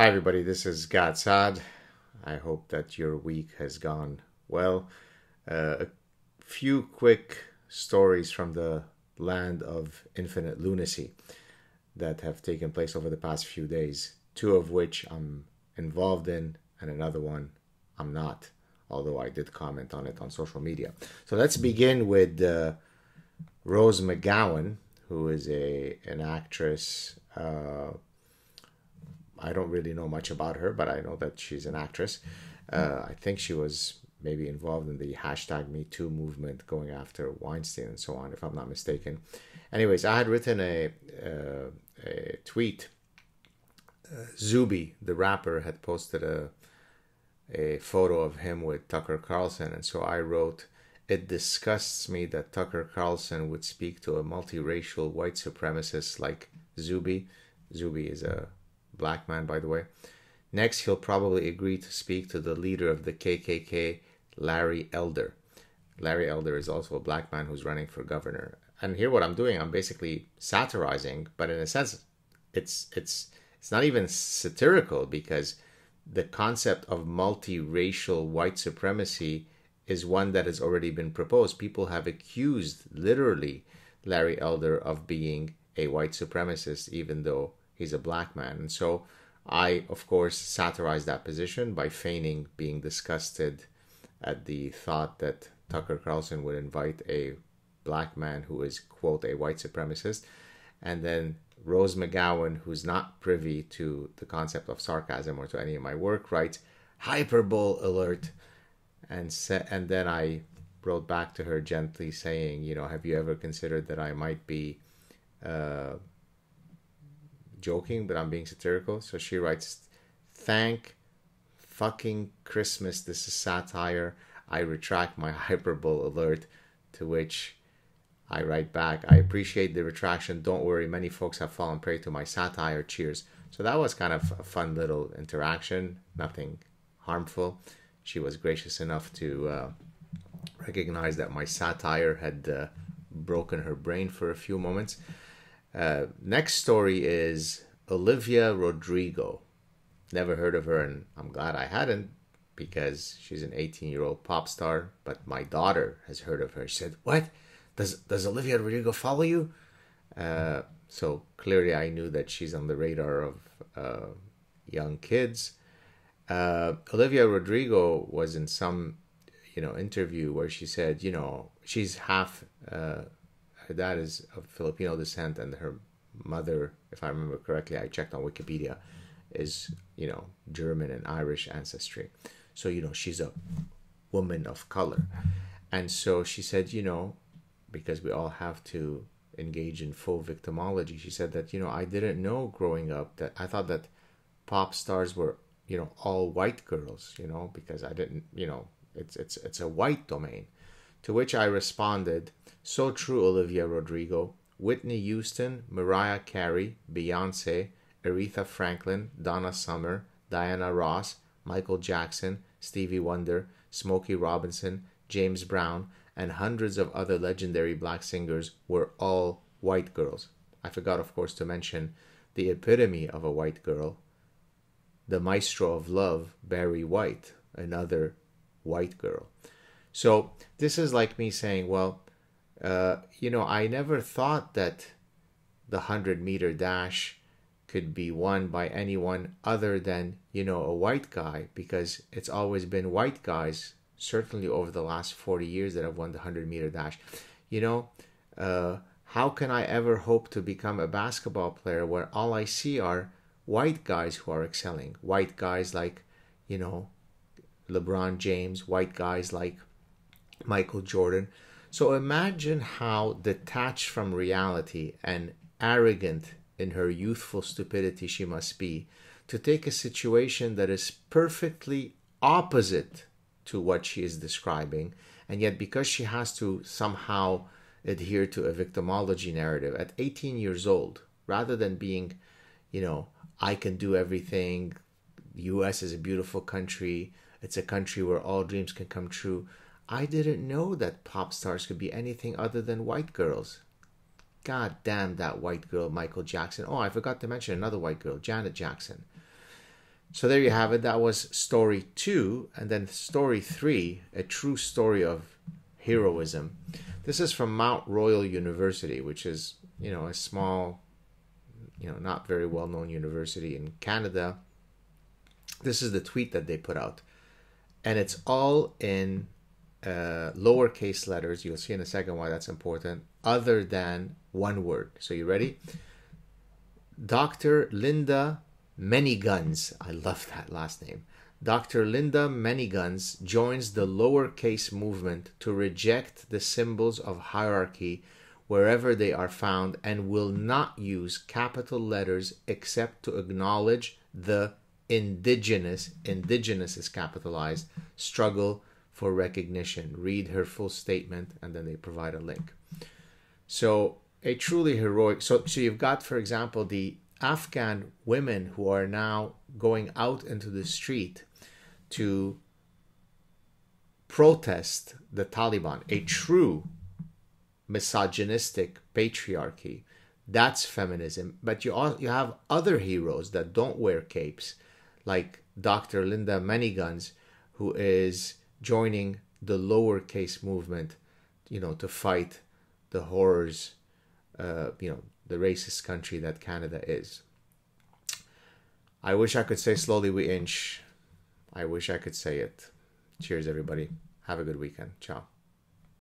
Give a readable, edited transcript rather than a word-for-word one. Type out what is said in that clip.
Hi, everybody. This is Saad. I hope that your week has gone well. A few quick stories from the land of infinite lunacy that have taken place over the past few days, two of which I'm involved in, and another one I'm not, although I did comment on it on social media. So let's begin with Rose McGowan, who is an actress. I don't really know much about her, but I know that she's an actress. I think she was maybe involved in the hashtag Me Too movement going after Weinstein and so on, if I'm not mistaken. Anyways, I had written a tweet. Zuby, the rapper, had posted a photo of him with Tucker Carlson, and so I wrote, "It disgusts me that Tucker Carlson would speak to a multiracial white supremacist like Zuby." Zuby is a black man, by the way. Next, he'll probably agree to speak to the leader of the KKK, Larry Elder. Larry Elder is also a black man who's running for governor. And here what I'm doing, I'm basically satirizing, but in a sense, it's not even satirical, because the concept of multiracial white supremacy is one that has already been proposed. People have accused, literally, Larry Elder of being a white supremacist, even though he's a black man. And so I, of course, satirized that position by feigning being disgusted at the thought that Tucker Carlson would invite a black man who is, quote, a white supremacist. And then Rose McGowan, who's not privy to the concept of sarcasm or to any of my work, writes, "Hyperbole alert." And then I wrote back to her gently saying, have you ever considered that I might be joking, but I'm being satirical? So she writes, "Thank fucking Christmas, this is satire. I retract my hyperbole alert." To which I write back, "I appreciate the retraction. Don't worry, many folks have fallen prey to my satire. Cheers." So that was kind of a fun little interaction, nothing harmful. She was gracious enough to recognize that my satire had broken her brain for a few moments. Next story is Olivia Rodrigo. Never heard of her, and I'm glad I hadn't, because she's an 18-year-old pop star. But my daughter has heard of her. She said, "What? Does Olivia Rodrigo follow you?" So clearly I knew that she's on the radar of young kids. Olivia Rodrigo was in some interview where she said, she's half... her dad is of Filipino descent, and her mother, if I remember correctly, I checked on Wikipedia, is, German and Irish ancestry. So, she's a woman of color. And so she said, because we all have to engage in faux victimology, she said that, I didn't know growing up that I thought that pop stars were, all white girls, because I didn't, it's a white domain. To which I responded, "So true, Olivia Rodrigo. Whitney Houston, Mariah Carey, Beyonce, Aretha Franklin, Donna Summer, Diana Ross, Michael Jackson, Stevie Wonder, Smokey Robinson, James Brown, and hundreds of other legendary black singers were all white girls." I forgot, of course, to mention the epitome of a white girl, the maestro of love, Barry White, another white girl. So this is like me saying, well, I never thought that the 100-meter dash could be won by anyone other than, a white guy, because it's always been white guys, certainly over the last 40 years, that have won the 100-meter dash. How can I ever hope to become a basketball player where all I see are white guys who are excelling? White guys like, LeBron James, white guys like Michael Jordan. So imagine how detached from reality and arrogant in her youthful stupidity she must be to take a situation that is perfectly opposite to what she is describing, and yet because she has to somehow adhere to a victimology narrative at 18 years old, rather than being, I can do everything, the US is a beautiful country, it's a country where all dreams can come true. I didn't know that pop stars could be anything other than white girls. God damn that white girl, Michael Jackson. Oh, I forgot to mention another white girl, Janet Jackson. So there you have it. That was story 2. And then story 3, a true story of heroism. This is from Mount Royal University, which is, a small, not very well-known university in Canada. This is the tweet that they put out. And it's all in lowercase letters. You'll see in a second why that's important. Other than one word. So you ready? Dr. Linda Manyguns. I love that last name. Dr. Linda Manyguns joins the lowercase movement to reject the symbols of hierarchy wherever they are found and will not use capital letters except to acknowledge the indigenous is capitalized, struggle for recognition. Read her full statement, and then they provide a link. So a truly heroic, so you've got, for example, the Afghan women who are now going out into the street to protest the Taliban, a true misogynistic patriarchy. That's feminism. But you have other heroes that don't wear capes, like Dr. Linda Manyguns, who is joining the lowercase movement, to fight the horrors, the racist country that Canada is. I wish I could say slowly we inch. I wish I could say it. Cheers, everybody. Have a good weekend. Ciao.